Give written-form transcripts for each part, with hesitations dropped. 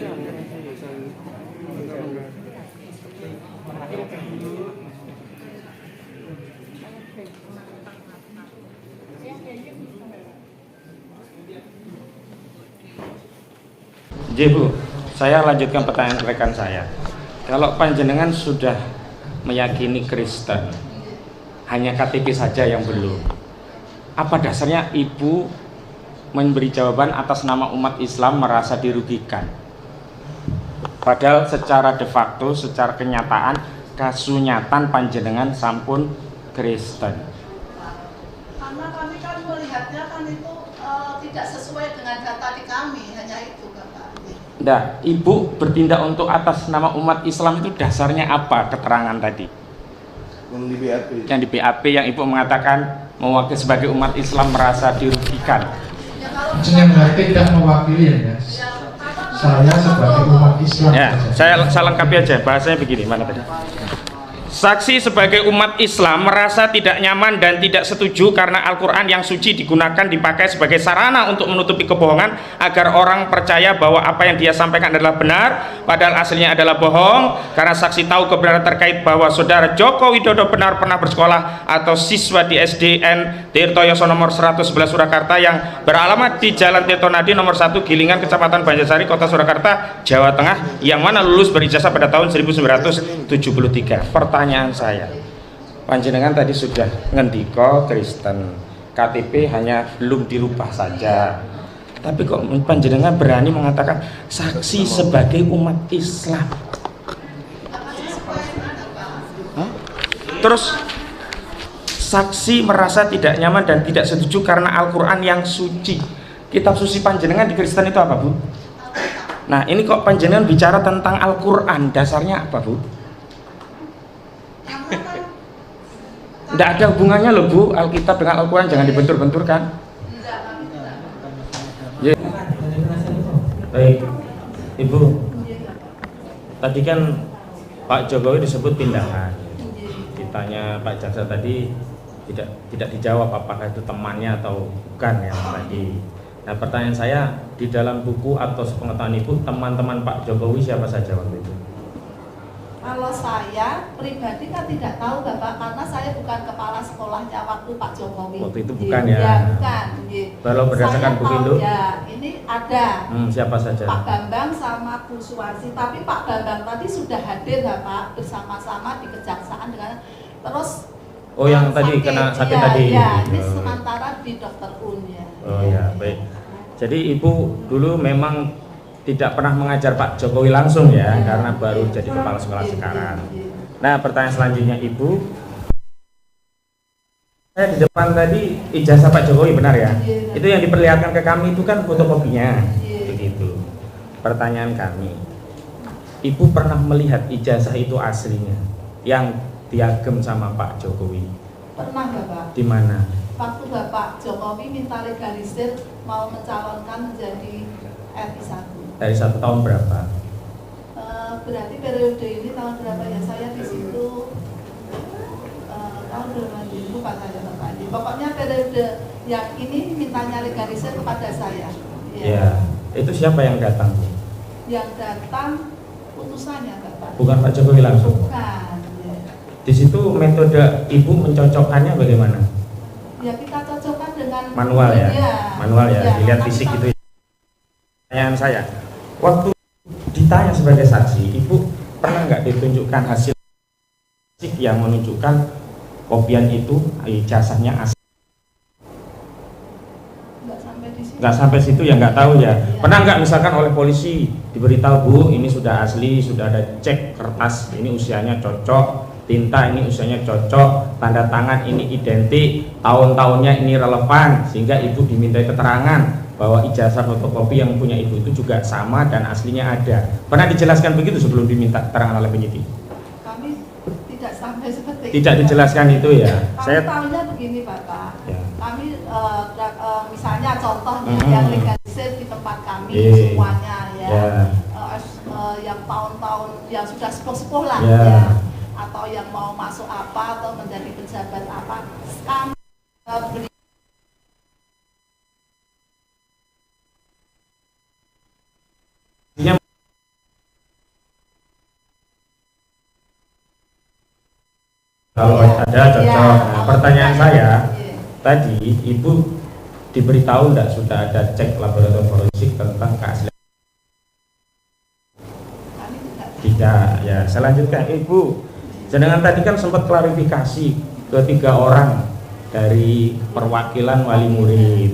Bu, saya lanjutkan pertanyaan rekan saya. Kalau panjenengan sudah meyakini Kristen, hanya KTP saja yang belum, apa dasarnya Ibu memberi jawaban atas nama umat Islam merasa dirugikan? Padahal secara de facto, secara kenyataan, kasunyatan panjenengan sampun Kristen. Karena kami kan melihatnya kan itu tidak sesuai dengan data di kami, hanya itu Bapak. Nah, Ibu bertindak untuk atas nama umat Islam itu dasarnya apa keterangan tadi? Yang di BAP. Yang di BAP yang Ibu mengatakan mewakili sebagai umat Islam merasa dirugikan. Yang tidak mewakili ya. Saya sebagai umat Islam. Ya, saya lengkapi aja bahasanya begini, mana tadi? Saksi sebagai umat Islam merasa tidak nyaman dan tidak setuju karena Al-Quran yang suci digunakan dipakai sebagai sarana untuk menutupi kebohongan agar orang percaya bahwa apa yang dia sampaikan adalah benar padahal aslinya adalah bohong. Karena saksi tahu kebenaran terkait bahwa saudara Joko Widodo benar pernah bersekolah atau siswa di SDN Tirtoyoso nomor 111 Surakarta yang beralamat di Jalan Tirtonadi nomor 1 Gilingan Kecamatan Banjarsari Kota Surakarta Jawa Tengah yang mana lulus berijazah pada tahun 1973. Pertanyaan saya, panjenengan tadi sudah ngendiko Kristen, KTP hanya belum dirubah saja, tapi kok panjenengan berani mengatakan saksi sebagai umat Islam? Hah? Terus saksi merasa tidak nyaman dan tidak setuju karena Al-Quran yang suci. Kitab suci panjenengan di Kristen itu apa, Bu? Nah, ini kok panjenengan bicara tentang Al-Quran, dasarnya apa, Bu? Tidak ada hubungannya loh, Bu, Alkitab dengan Al-Quran, jangan dibentur-benturkan. Ya. Baik, Ibu, tadi kan Pak Jokowi disebut pindahan. Ditanya Pak Jaksa tadi tidak dijawab apakah itu temannya atau bukan yang tadi. Nah, pertanyaan saya, di dalam buku atau sepengetahuan Ibu, teman-teman Pak Jokowi siapa saja waktu itu? Kalau saya pribadi kan tidak tahu Bapak, karena saya bukan kepala sekolahnya waktu Pak Jokowi. Waktu itu bukan ya? Ya bukan. Baru berdasarkan buku itu? Ya, ini ada. Siapa saja? Pak Bambang sama Bu Suwarsi. Tapi Pak Bambang tadi sudah hadir Bapak bersama-sama di kejaksaan dengan terus. Oh, yang tadi kena sakit ya, tadi? Ya, ini sementara di Dokter Un ya. Oh ya, baik. Jadi Ibu dulu memang tidak pernah mengajar Pak Jokowi langsung ya, karena baru jadi kepala sekolah sekarang. Nah, pertanyaan selanjutnya Ibu, saya di depan tadi ijazah Pak Jokowi benar ya? Itu yang diperlihatkan ke kami itu kan fotokopinya, begitu. Pertanyaan kami, Ibu pernah melihat ijazah itu aslinya yang diagem sama Pak Jokowi? Pernah Bapak. Di mana? Waktu Bapak Jokowi minta legalisir mau mencalonkan menjadi RI1. Dari 1 tahun berapa? Berarti periode ini tahun berapa ya? Saya di situ tahun berapa? Lupa saya Bapak. Pokoknya periode yang ini mintanya legalisir kepada saya. Ya. Itu siapa yang datang? Yang datang putusannya Bapak. Bukan Pak Jokowi langsung? Bukan. Ya. Di situ metode Ibu mencocokkannya bagaimana? Ya kita cocokkan dengan manual ya? Manual ya, dilihat fisik kita, itu. Pertanyaan saya, waktu ditanya sebagai saksi, Ibu pernah nggak ditunjukkan hasil yang menunjukkan kopian itu ijazahnya asli? Nggak sampai situ ya, nggak tahu ya. Pernah nggak misalkan oleh polisi diberitahu, Bu, ini sudah asli, sudah ada cek kertas, ini usianya cocok, tinta ini usianya cocok, tanda tangan ini identik, tahun-tahunnya ini relevan, sehingga Ibu dimintai keterangan bahwa ijazah fotokopi yang punya Ibu itu juga sama dan aslinya ada. Pernah dijelaskan begitu sebelum diminta keterangan oleh penyidik? Kami tidak sampai seperti tidak itu. Dijelaskan itu ya. Kami Saya tahunya begini Bapak. Ya. Kami misalnya contohnya yang legalisir di tempat kami semuanya ya. Yang tahun-tahun yang sudah sepuh-sepuh lah ya. Atau yang mau masuk apa atau menjadi pejabat apa, kami beri ada cocok. Ya, Nah, pertanyaan saya iya. tadi, Ibu diberitahu enggak sudah ada cek laboratorium forensik tentang keaslian? Kami Tidak. Ya, saya lanjutkan. Ibu, jenengan tadi kan sempat klarifikasi ke 3 orang dari perwakilan wali murid.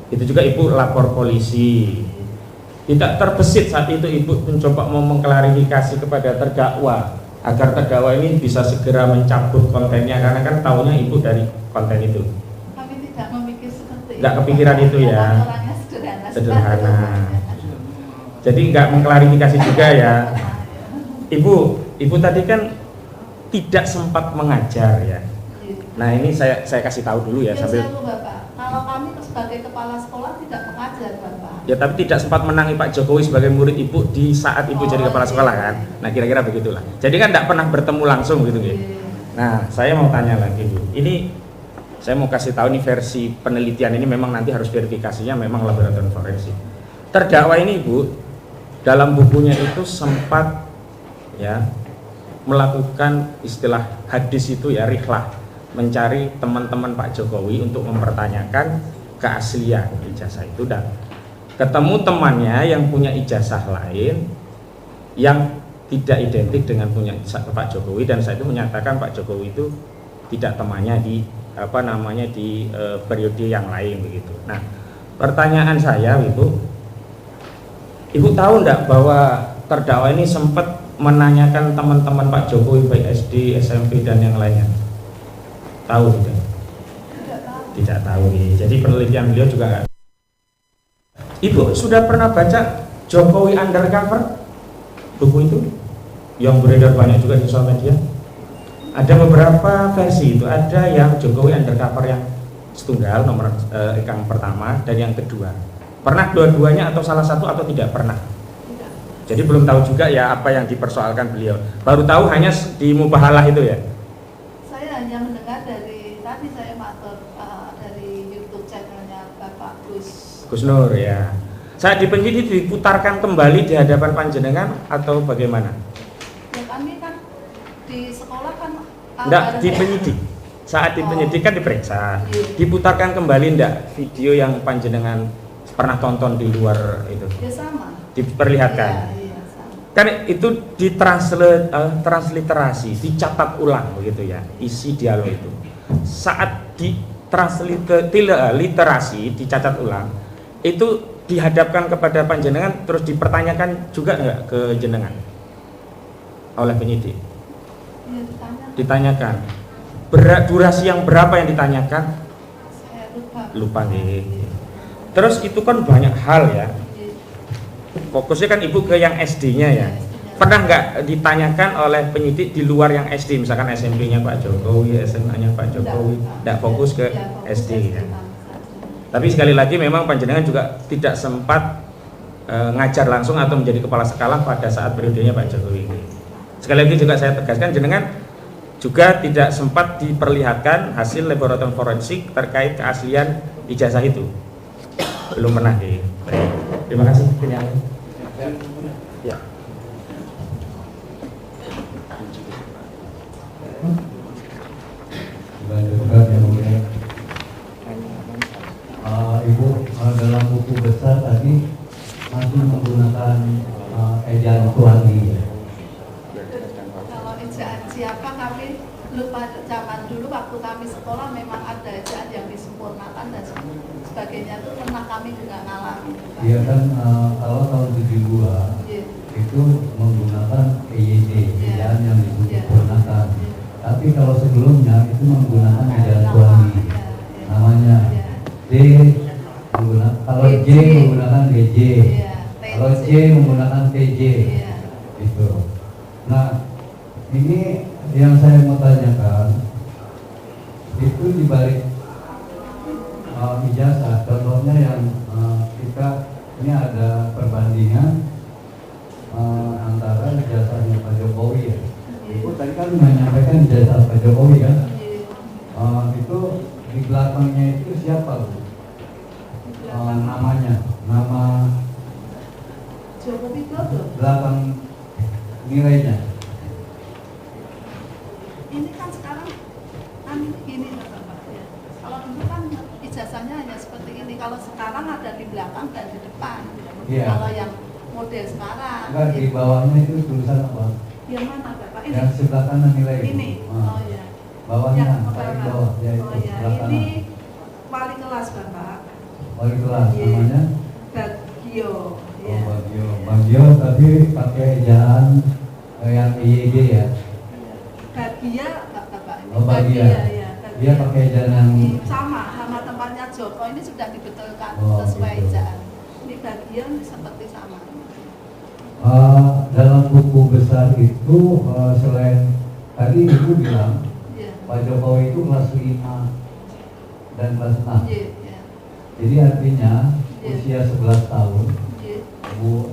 Itu juga Ibu lapor polisi. Tidak terbesit saat itu Ibu mencoba mau mengklarifikasi kepada terdakwa agar terdakwa ini bisa segera mencabut kontennya, karena kan tahunya Ibu dari konten itu. Kami tidak memikir seperti itu. Nggak kepikiran itu ya? Orangnya sederhana. Sederhana. Jadi nggak mengklarifikasi juga ya. Ibu tadi kan tidak sempat mengajar ya. Nah ini saya kasih tahu dulu ya sambil. Bapak, kalau kami sebagai kepala sekolah tidak mengajar Bapak. Ya tapi tidak sempat menangi Pak Jokowi sebagai murid Ibu di saat Ibu jadi kepala sekolah kan. Nah kira-kira begitulah. Jadi kan tidak pernah bertemu langsung gitu gitu. Nah saya mau tanya lagi Bu. Ini saya mau kasih tahu nih versi penelitian ini memang nanti harus verifikasinya memang laboratorium forensik. Terdakwa ini Bu dalam bukunya itu sempat ya melakukan istilah hadis itu ya rihlah, mencari teman-teman Pak Jokowi untuk mempertanyakan keaslian ijazah itu, dan ketemu temannya yang punya ijazah lain yang tidak identik dengan punya Pak Jokowi, dan saya itu menyatakan Pak Jokowi itu tidak temannya di periode yang lain begitu. Nah pertanyaan saya Ibu tahu enggak bahwa terdakwa ini sempat menanyakan teman-teman Pak Jokowi baik SD, SMP dan yang lainnya? Tahu tidak? Tidak tahu. Jadi penelitian beliau juga enggak. Ibu sudah pernah baca Jokowi Undercover? Buku itu yang beredar banyak juga di sosial media. Ada beberapa versi itu, ada yang Jokowi Undercover yang setunggal nomor yang pertama dan yang kedua. Pernah dua-duanya atau salah satu atau tidak pernah? Jadi belum tahu juga ya apa yang dipersoalkan beliau. Baru tahu hanya di Mubahalah itu ya. Saya hanya mendengar dari tadi saya matur dari YouTube channelnya Bapak Gus Nur ya. Saat di penyidik diputarkan kembali di hadapan panjenengan atau bagaimana? Ya kami kan di sekolah kan Enggak, di penyidik. Saat di penyidik kan diperiksa. Diputarkan kembali enggak video yang panjenengan pernah tonton di luar itu? Ya sama. Diperlihatkan. Iya, sama. Kan itu ditransliterasi, dicatat ulang begitu ya, isi dialog itu. Saat di transliterasi, dicatat ulang, itu dihadapkan kepada panjenengan terus dipertanyakan juga enggak ke jenengan oleh penyidik? Ya, ditanyakan. Durasi yang berapa yang ditanyakan? Saya Lupa nih. Terus itu kan banyak hal ya. Fokusnya kan Ibu ke yang SD-nya ya. Pernah nggak ditanyakan oleh penyidik di luar yang SD, misalkan SMP-nya Pak Jokowi, SMA-nya Pak Jokowi, nggak fokus ke SD ya. Tapi sekali lagi memang panjenengan juga tidak sempat ngajar langsung atau menjadi kepala sekolah pada saat periodenya Pak Jokowi ini. Sekali lagi juga saya tegaskan, jenengan juga tidak sempat diperlihatkan hasil laboratorium forensik terkait keaslian ijazah itu. Belum pernah di. Terima kasih. Ya. Ibu dalam buku besar tadi masih menggunakan ejaan Tuani. Kalau ejaan siapa kami lupa. Zaman dulu waktu kami sekolah memang ada ejaan yang disempurnakan dan sebagainya, itu pernah kami juga ngalami. Iya kan, kalau tahun 72 itu menggunakan EYD, ejaan yang disempurnakan. Tapi kalau sebelumnya itu menggunakan ejaan Tuani, namanya D menggunakan, kalau J menggunakan DJ, kalau J menggunakan TJ, gitu. Nah ini yang saya mau tanyakan, itu dibalik ijazah, contohnya yang kita ini ada perbandingan antara ijazahnya Pak Jokowi ya. Ibu tadi kan menyampaikan ijazah Pak Jokowi kan, itu di belakangnya itu siapa Bu? Namanya, nama Jokowi Dodo. belakang nilainya. Ini kan sekarang ijazahnya hanya seperti ini. Kalau sekarang ada di belakang dan di depan. Iya. Kalau yang model sekarang. Enggak, di bawahnya itu tulisan apa? Yang mana Bapak? Ini. Yang sebelah kanan nilai. Ini. Oh ya. Bawahnya, Yang paling bawah, ya itu oh ya, sebelah kanan. ini wali kelas Bapak. Wali kelas, Iya. namanya? Bagio. Oh, Bagio. Bagio tapi pakai ejaan yang IYG ya? Bagia Bapak. Ini Oh, Bagia. ya. Dia pakai ejaan yang sama tempatnya Joko ini sudah dibetulkan Oh, sesuai gitu. ejaan. Ini bagian seperti sama. Dalam buku besar itu selain tadi Ibu bilang Iya. Pak Jokowi itu kelas 5 dan kelas 6. Iya. Jadi artinya Iya. usia 11 tahun Iya.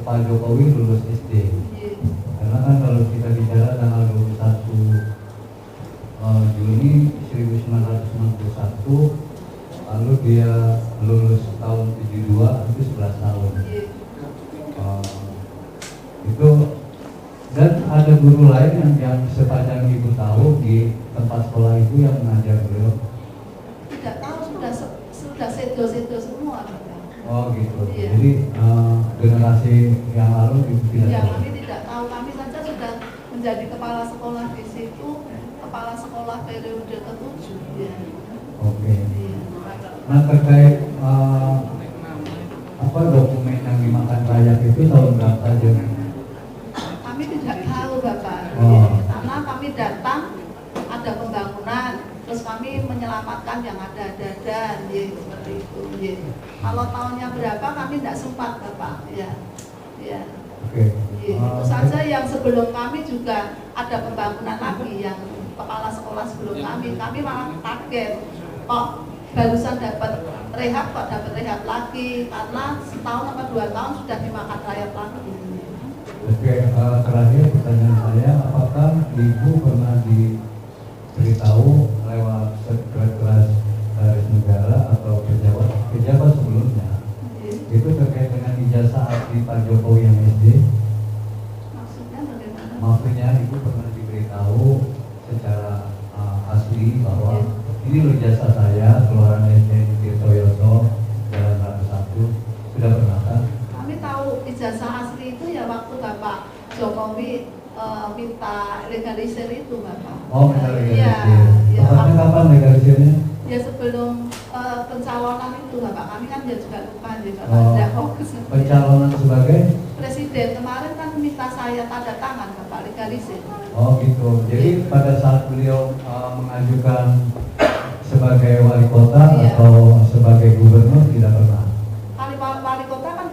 Pak Jokowi lulus SD. Iya. Karena kan kalau kita bicara tanggal 21 Juni 1961, lalu dia lulus tahun 72, itu 11 tahun. Iya. Itu dan ada guru lain yang sepanjang Ibu tahu di tempat sekolah itu yang mengajar beliau. Tidak tahu sudah sedo semua Bapak. Oh gitu. Iya. Jadi generasi yang lalu Ibu tidak Ya, tahu. kami tidak tahu. Kami saja sudah menjadi kepala sekolah di situ, kepala sekolah periode ke-7. Ya. Oke. Iya. Nah terkait apa dokumen yang dimakan rakyat itu tahun berapa aja? Kami tidak tahu Bapak. Oh. Ya, karena kami datang ada pembangunan, terus kami menyelamatkan yang ada dan ya, seperti itu. Ya. Kalau tahunnya berapa kami tidak sempat Bapak. Ya. Ya. Oke. Ya, itu saja yang sebelum kami juga ada pembangunan lagi yang kepala sekolah sebelum kami malah kaget kok barusan dapat rehab lagi karena setahun atau 2 tahun sudah dimakan rakyat lagi. Oke, terakhir pertanyaan saya, apakah Ibu pernah diberitahu lewat Sekretariat Negara atau pejabat sebelumnya itu terkait dengan ijazah asli Pak Jokowi yang SD? Maksudnya bagaimana? Maksudnya Ibu pernah diberitahu secara asli bahwa ini loh ijazah saya keluaran SD Tirtoyoso Jalan Ratu 1, sudah pernah kan? Kami tahu ijazah asli itu ya waktu Bapak Jokowi minta legalisir itu Bapak. Oh, minta legalisir. Iya. Tepatnya kapan legalisirnya? Ya sebelum pencalonan itu Bapak, kami kan ya juga lupa ya Bapak, Oh, tidak fokus. pencalonan sebagai? Presiden kemarin kan minta saya tanda tangan Bapak legalisir. Oh gitu. Jadi pada saat beliau mengajukan sebagai wali kota Iya. atau sebagai gubernur tidak pernah. Wali kota kan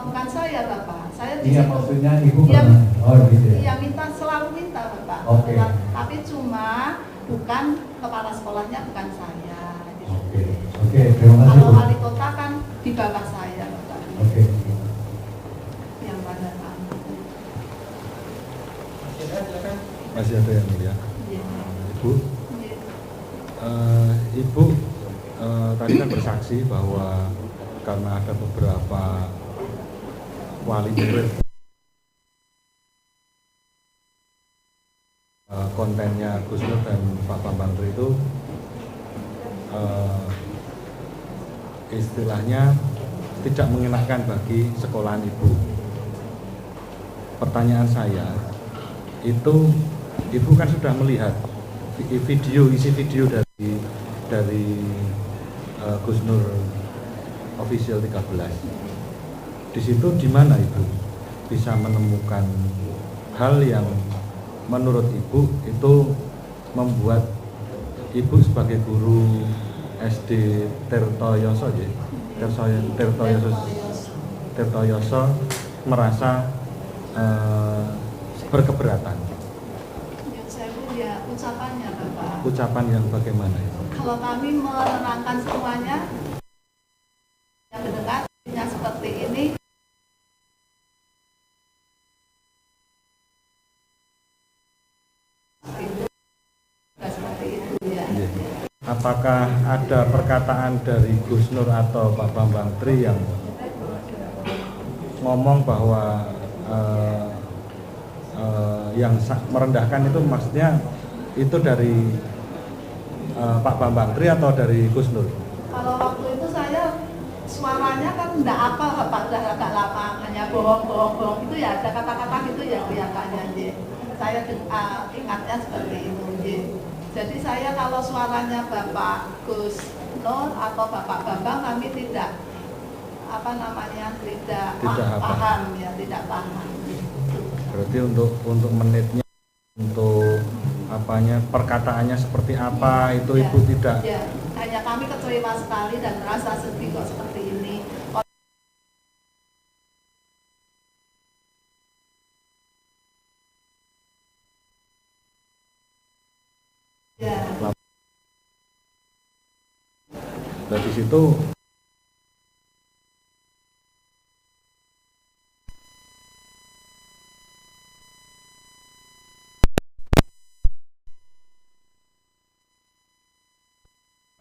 bukan saya Bapak. Saya di Iya, situ. maksudnya Ibu Iya, pernah. Oh gitu ya. Iya selalu minta Bapak. Oke. Tapi cuma bukan kepala sekolahnya bukan saya. Gitu. Oke, terima kasih. Kalau Bu. wali kota kan di bawah saya Bapak. Oke. Yang pada kami. Masih ada yang mulia. Iya. Ibu, Iya. Ibu tadi kan bersaksi bahwa karena ada beberapa wali murid kontennya Gus Nur dan Pak Bambang Tri itu istilahnya tidak mengenakan bagi sekolahan Ibu. Pertanyaan saya, itu Ibu kan sudah melihat isi video dari Gus Nur Official 13. Di situ di mana Ibu bisa menemukan hal yang menurut Ibu itu membuat Ibu sebagai guru SD Tirtoyoso ya, Tirtoyoso merasa berkeberatan. Ya, ucapannya Bapak. Ucapan yang bagaimana itu? Kalau kami menerangkan semuanya yang mendekatnya seperti ini. Seperti itu ya. Apakah ada perkataan dari Gus Nur atau Pak Bambang Tri yang ngomong bahwa yang merendahkan itu maksudnya itu dari Pak Bambang Tri atau dari Gus Nur? Kalau enggak apa Pak, udah agak lama, hanya bohong itu ya, ada kata-kata gitu ya kelihatannya J. Saya ingatnya seperti itu J. Jadi saya kalau suaranya Bapak Gus Nur atau Bapak Bambang kami tidak tidak paham ya, tidak paham. Berarti untuk menitnya, untuk apanya, perkataannya seperti apa itu ya, Ibu tidak. Ya, hanya kami kecewa sekali dan merasa sedih kok seperti ini. Ya. Dari situ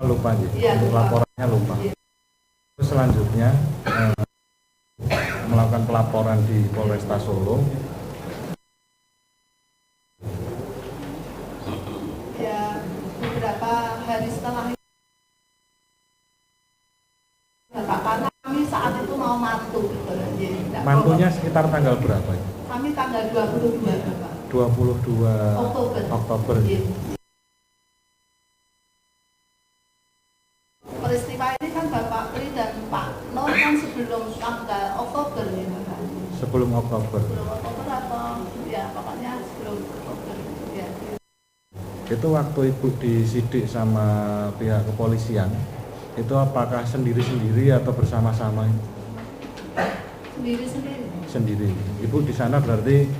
lupa aja, Ya, untuk laporannya lupa. Ya. Terus selanjutnya melakukan pelaporan di Polresta Solo. Ya, beberapa hari setelah itu, karena kami saat itu mau mantu gitu. Mantunya sekitar tanggal berapa? Kami tanggal 22 Bapak. 22 Oktober. Ya. Peristiwa ini kan Bapak Pri dan Pak Nur kan sebelum tanggal Oktober ya Bapak. Sebelum Oktober. Sebelum Oktober atau ya pokoknya sebelum Oktober ya. Itu waktu Ibu disidik sama pihak kepolisian, itu apakah sendiri-sendiri atau bersama-sama? Sendiri-sendiri. Sendiri. Ibu di sana berarti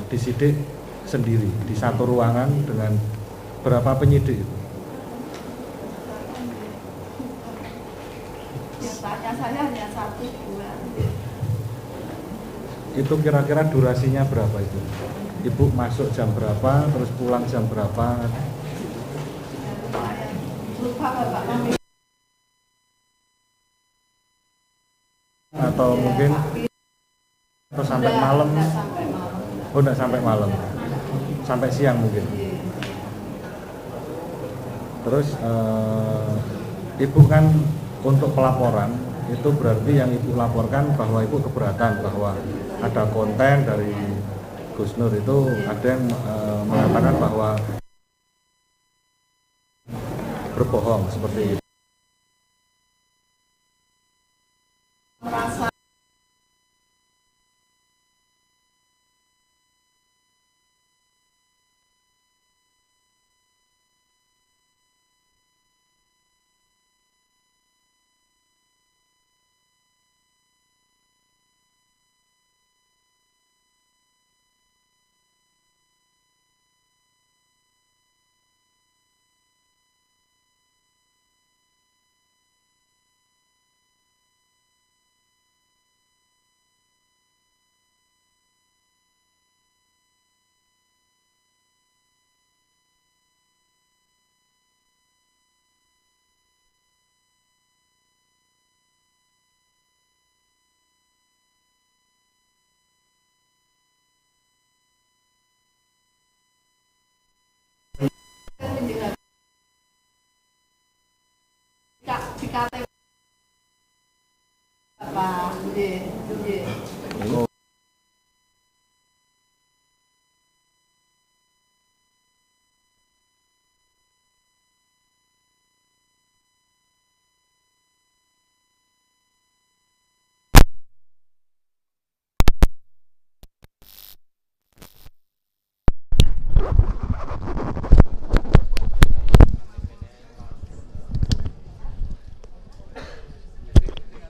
disidik sendiri di satu ruangan dengan berapa penyidik? Yang tanya saya hanya 1, 2. Itu kira-kira durasinya berapa itu? Ibu masuk jam berapa, terus pulang jam berapa? Lupa Bapak kami. Atau mungkin atau sampai malam? Enggak sampai malam. Oh, enggak sampai malam. Sampai siang mungkin. Terus Ibu kan untuk pelaporan itu berarti yang Ibu laporkan bahwa Ibu keberatan bahwa ada konten dari Gus Nur itu ada yang mengatakan bahwa berbohong seperti itu. Merasa di KTP Bapak, nggih.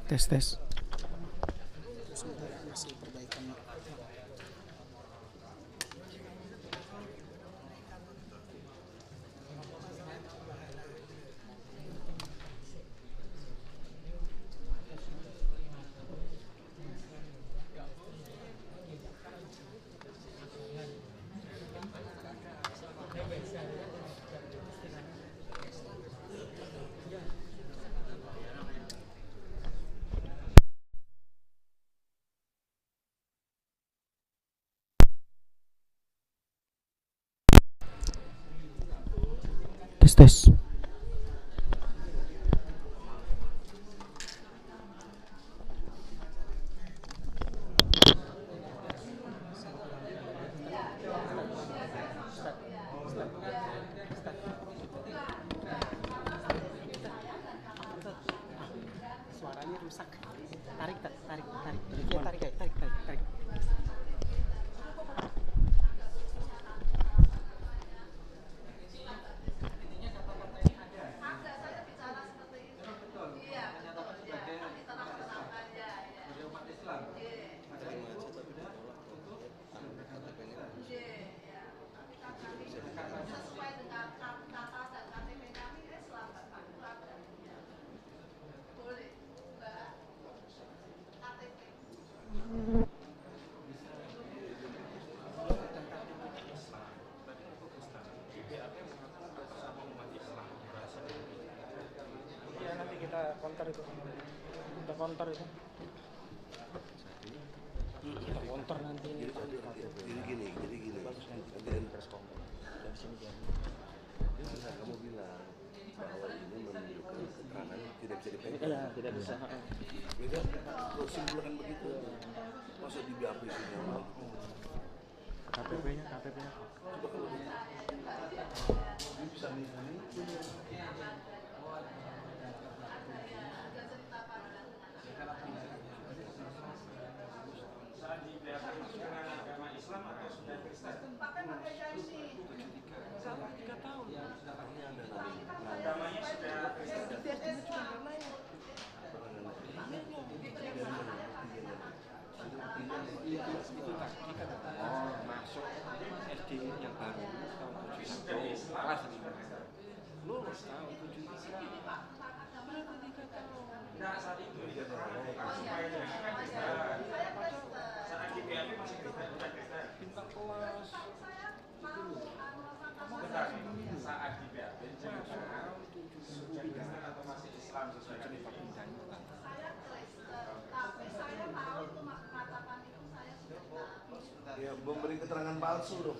Tes. Tes. itu. Kita counter itu. Kita counter nanti ini. Jadi gini. Bagus nanti press conference. Dari sini biar. Nah, kamu bilang bahwa ini menunjukkan keterangan tidak bisa dipegang. Iya, tidak bisa. Beda, kok simpulkan begitu? Masa di BAP isinya? KTP-nya. Coba kalau ini bisa nih. Masuk SD yang baru tahun 71 kelas 5 lulus tahun 73 berapa 3 tahun Nah, saat itu bintang kelas saat di BAP atau masih Islam sesuai dengan Ya, memberi keterangan palsu dong.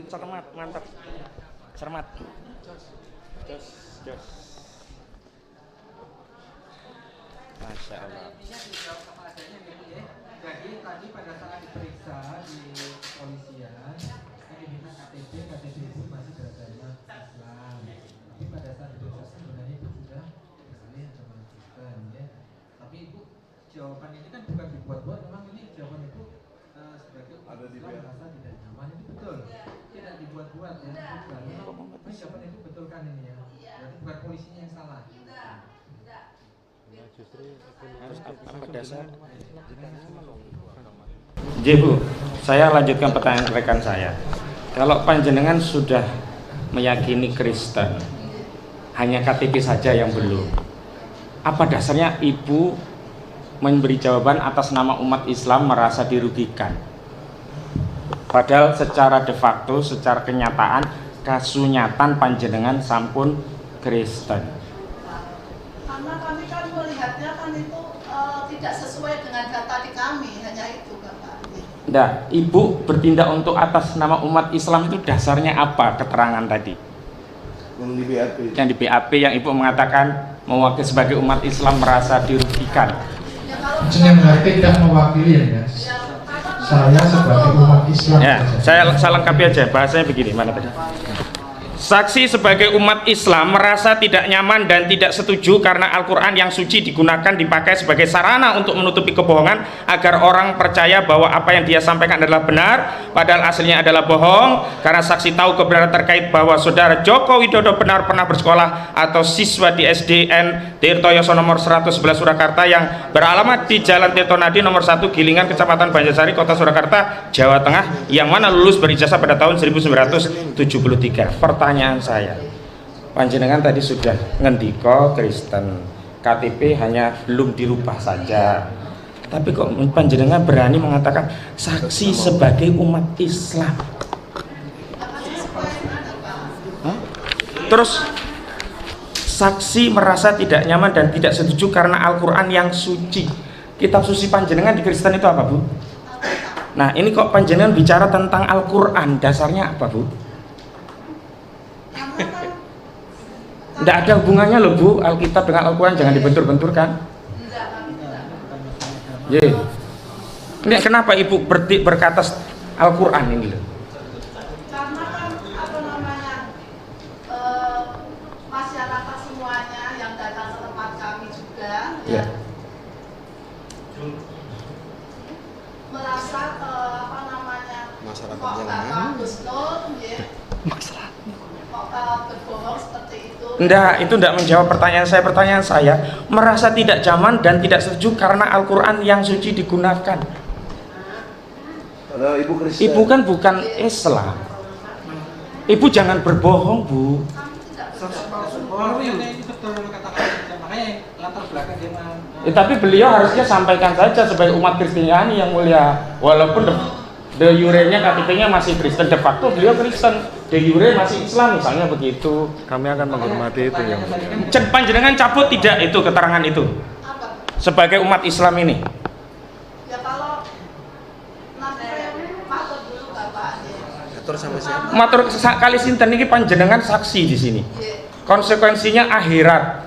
Cermat, mantap. Cermat. Jos. Masya Allah. Jadi tadi pada saat diperiksa di kepolisian, saya diminta KTP itu masih beragama Islam. Tapi pada saat diperiksa sebenarnya itu sudah beralih agama Kristen, ya. Tapi ibu jawaban ini kan bukan dibuat-buat, memang ini jawaban ibu sebagai umat Islam merasa tidak nyaman, itu betul. Tidak dibuat-buat ya. Memang jawaban ibu betul kan ini ya. Berarti bukan polisinya yang salah. Harus apa dasar? Bu, saya lanjutkan pertanyaan rekan saya. Kalau panjenengan sudah meyakini Kristen, hanya KTP saja yang belum, apa dasarnya ibu memberi jawaban atas nama umat Islam merasa dirugikan? Padahal secara de facto, secara kenyataan, kasunyatan panjenengan sampun Kristen. Karena kami kan melihatnya kan itu tidak sesuai dengan data di kami, hanya itu Bapak. Nah, ibu bertindak untuk atas nama umat Islam itu dasarnya apa keterangan tadi? Yang di BAP. Yang di BAP yang ibu mengatakan mewakili sebagai umat Islam merasa dirugikan. Jenengan tidak mewakili ya guys. Saya sebagai umat Islam. Ya, saya lengkapi aja bahasanya begini, mana tadi? Saksi sebagai umat Islam merasa tidak nyaman dan tidak setuju karena Al-Quran yang suci digunakan dipakai sebagai sarana untuk menutupi kebohongan agar orang percaya bahwa apa yang dia sampaikan adalah benar padahal aslinya adalah bohong, karena saksi tahu kebenaran terkait bahwa saudara Joko Widodo benar pernah bersekolah atau siswa di SDN Tirtoyoso nomor 111 Surakarta yang beralamat di Jalan Tirtonadi nomor 1 Gilingan Kecamatan Banjarsari Kota Surakarta Jawa Tengah yang mana lulus berijazah pada tahun 1973. Pertanyaan saya, panjenengan tadi sudah ngendiko Kristen, KTP hanya belum dirubah saja, tapi kok panjenengan berani mengatakan saksi sebagai umat Islam? Hah? Terus saksi merasa tidak nyaman dan tidak setuju karena Al-Quran yang suci. Kitab suci panjenengan di Kristen itu apa, Bu? Nah, ini kok panjenengan bicara tentang Al-Quran, dasarnya apa, Bu? Tidak ada hubungannya loh, Bu, Alkitab dengan Al-Quran, jangan dibentur-benturkan. Ini kenapa ibu berkata Al-Quran ini loh? Karena kan apa namanya masyarakat semuanya yang datang ke tempat kami juga ya, merasa apa namanya Masyarakat kok yang Bapak mana? Gus Nur ya, kok berbohong seperti itu. Itu enggak menjawab pertanyaan saya. Pertanyaan saya, merasa tidak nyaman dan tidak setuju karena Al-Quran yang suci digunakan. Padahal ibu Kristen. Ibu kan bukan Islam. Ibu jangan berbohong, Bu. Saksi palsu. Oh, ini betul katakan, makanya latar belakang dia Tapi beliau harusnya sampaikan saja sebagai umat Kristiani yang mulia, walaupun de jure-nya KTP-nya masih Kristen, de facto beliau Kristen, de jure masih Islam misalnya begitu. Kami akan menghormati itu yang mulia. Panjenengan cabut tidak itu keterangan itu sebagai umat Islam ini? Ya kalau nanti matur dulu Bapak. Atur sama siapa? Matur kali sinten ini panjenengan saksi di sini. Konsekuensinya akhirat.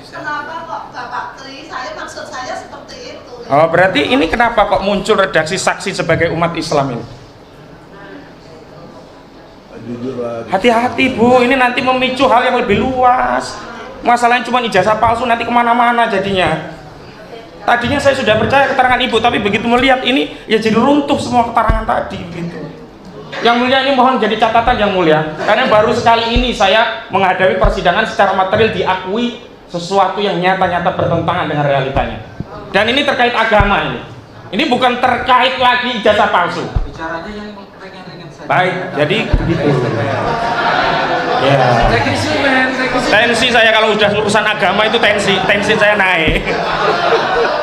Kenapa kok Bapak Tri? Maksud saya seperti itu. Oh, berarti ini kenapa kok muncul redaksi saksi sebagai umat Islam ini? Hati-hati Bu, ini nanti memicu hal yang lebih luas. Masalahnya cuma ijazah palsu, nanti kemana-mana jadinya. Tadinya saya sudah percaya keterangan Ibu, tapi begitu melihat ini ya jadi runtuh semua keterangan tadi gitu. Yang mulia ini mohon jadi catatan yang mulia, karena baru sekali ini saya menghadapi persidangan secara material diakui sesuatu yang nyata-nyata bertentangan dengan realitanya. Dan ini terkait agama ini. Ini bukan terkait lagi ijazah palsu. Bicaranya yang ringan-ringan saja. Baik, jadi gitu. Ya. Tensi saya kalau udah urusan agama itu tensi saya naik.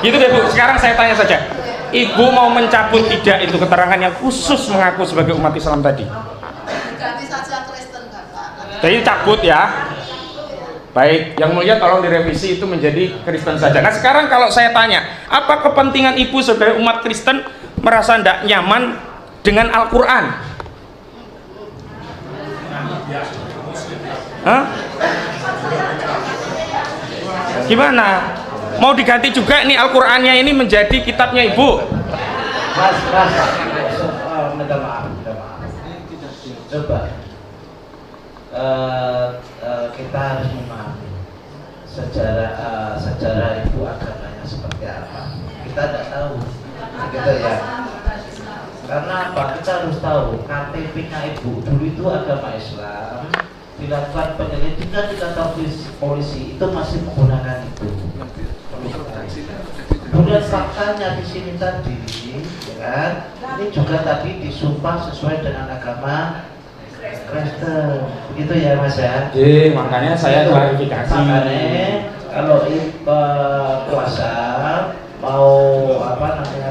Gitu deh Bu. Sekarang saya tanya saja. Ibu mau mencabut tidak itu keterangan yang khusus mengaku sebagai umat Islam tadi? Ganti saja Kristen Bapak. Jadi cabut ya. Baik, yang mulia tolong direvisi itu menjadi Kristen saja. Nah sekarang kalau saya tanya, apa kepentingan Ibu sebagai umat Kristen merasa tidak nyaman dengan Al-Quran? Hah? Gimana? Mau diganti juga nih Al-Qurannya ini menjadi kitabnya Ibu? Mas, minta maaf. Coba kita harus memahami sejarah itu agamanya seperti apa. Kita tidak tahu, gitu ya. Karena apa? Kita harus tahu KTP-nya Ibu dulu itu agama Islam. Dilakukan penyelidikan di kantor polisi itu masih menggunakan itu. Kemudian faktanya di sini tadi, ya kan? Ini juga tadi disumpah sesuai dengan agama Kristen, begitu ya Mas ya? Makanya saya klarifikasi. Makanya kalau kuasa mau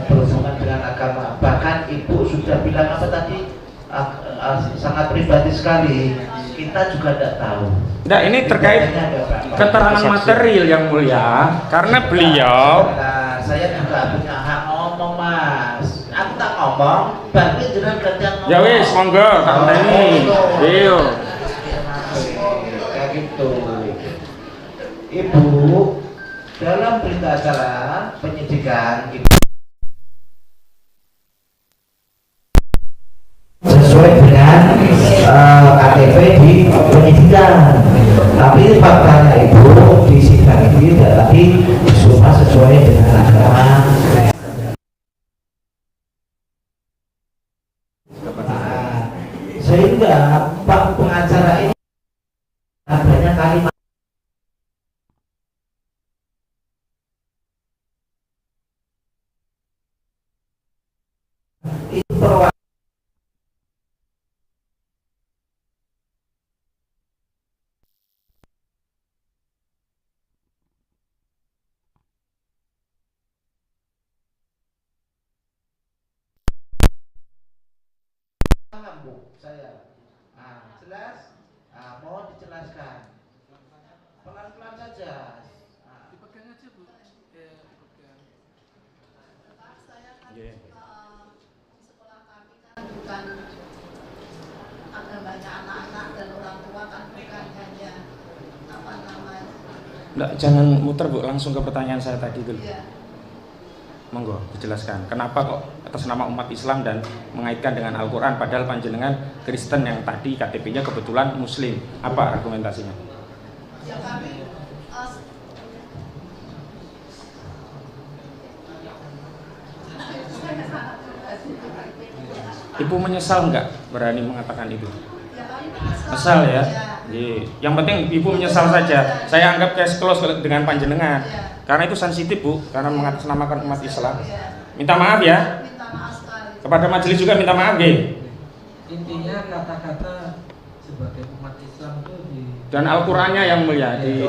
berhubungan dengan agama, bahkan Ibu sudah bilang apa tadi, sangat pribadi sekali. Kita juga tidak tahu. Nah ini terkait keterangan material yang mulia, karena beliau. Nah, saya juga punya hak ngomong Mas. Aku tak ngomong, berarti jangan gantian ngomong. Ya wis, monggo, tak ngenteni. Iyo. Kayak gitu. Ibu, dalam berita acara penyidikan Ibu sesuai dengan KTP di penyidikan, tapi faktanya Ibu di sidang ini tadi disumpah sesuai dengan agama. Sehingga Pak pengacara ini adanya kalimat itu perwakilan Bu, saya jelas, mohon dijelaskan pelan-pelan saja. Dipegang aja Bu. Dipegang. Saya kan di sekolah kami kan bukan agamanya anak-anak dan orang tua kan bukan hanya apa namanya. Nggak, jangan muter Bu, langsung ke pertanyaan saya tadi dulu. Ya. Monggo dijelaskan kenapa kok atas nama umat Islam dan mengaitkan dengan Al-Quran padahal panjenengan Kristen yang tadi KTP-nya kebetulan Muslim. Apa argumentasinya? Ya kami Ibu menyesal nggak berani mengatakan itu? ya kami Menyesal ya? Yang penting Ibu menyesal saja. Saya anggap case close dengan panjenengan. Karena itu sensitif Bu, karena mengatasnamakan umat Islam. Minta maaf ya. minta maaf sekali. Kepada majelis juga minta maaf ya. Intinya kata-kata sebagai umat Islam itu di Dan Al-Qurannya yang mulia di